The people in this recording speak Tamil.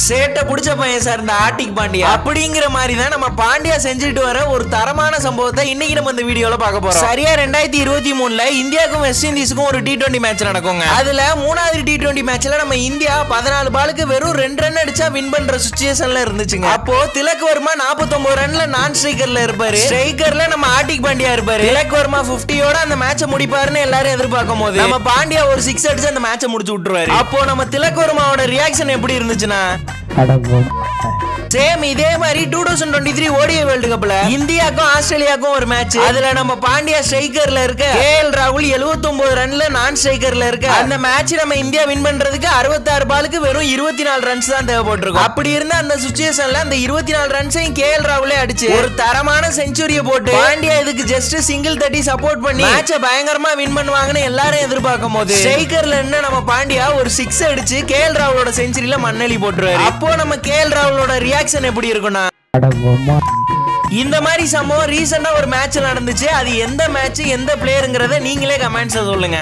சேட்டை புடிச்ச பையன் சார் இந்த ஆர்டிக் பாண்டியா. அப்படிங்கிற மாதிரி தான் நம்ம பாண்டியா செஞ்சுட்டு வர ஒரு தரமான சம்பவத்தை இன்னைக்கு நம்ம இந்த வீடியோல பார்க்க போறோம். சரியா 2023ல இந்தியாவுக்கும் வெஸ்ட் இண்டீஸுக்கும் ஒரு T20 மேட்ச் நடக்குங்க. அதுல மூணாவது T20 மேட்ச்ல நம்ம இந்தியா 14 பாலுக்கு வெறும் 2 ரன் அடிச்சா வின் பண்ற சிச்சுவேஷன்ல இருந்துச்சுங்க. அப்போ திலக் வர்மா 49 ரன்ல நான் ஸ்ட்ரைக்கர்ல இருப்பாரு. ஸ்ட்ரைக்கர்ல நம்ம ஆர்டிக் பாண்டியா இருப்பாரு. திலக் வர்மா 50யோட அந்த மேட்சை முடிப்பாருன்னு எல்லாரும் எதிர்பார்க்கும் போது நம்ம பாண்டியா ஒரு 6 அடிச்சு அந்த மேட்சை முடிச்சு விட்டுருவாரு. அப்போ நம்ம திலக் வர்மாவோட ரியாக்ஷன் எப்படி இருந்துச்சுன்னா, சேம் இதே மாதிரி 2023 ஓடிஐ வேர்ல்ட் கப்ல இந்தியாவுக்கும் ஆஸ்திரேலியாவுக்கும் ஒரு மேட்ச். அதுல நம்ம பாண்டியா ஸ்ட்ரைக்கர்ல இருக்க KL ராகுல் 79 ரன்ல நான் ஸ்ட்ரைக்கர்ல இருக்க அந்த மேட்ச் நம்ம இந்தியா வின் பண்றதுக்கு 66 பாலுக்கு வெறும் 24 ரன்ஸ் தான் தேவைப்பட்டிருக்கும். அப்படி இருந்த அந்த சிச்சுவேஷன்ல அந்த 24 ரன்ஸையும் KL ராகுலே அடிச்சு ஒரு தரமான செஞ்சுரிய போட்டு பாண்டியா இதுக்கு ஜஸ்ட் சிங்கிள் தட்டி சப்போர்ட் பண்ணி மேட்சை பயங்கரமா வின் பண்ணுவாங்கன்னு எல்லாரும் எதிர்பார்க்கும் போது ஸ்ட்ரைக்கர்ல என்ன நம்ம பாண்டியா ஒரு 6 அடிச்சு KL ராகுலோட செஞ்சுரியில மண்ணெளி போட்டுருவாரு. அப்போ நம்ம KL ராகுலோட ரியாக்ஷன் எப்படி இருக்கும்னா, இந்த மாதிரி சம்பவம் ரீசெண்டா ஒரு மேட்ச் நடந்துச்சு. அது எந்த மேட்ச் எந்த பிளேயருங்கிறத நீங்களே கமெண்ட்ஸ்ல சொல்லுங்க.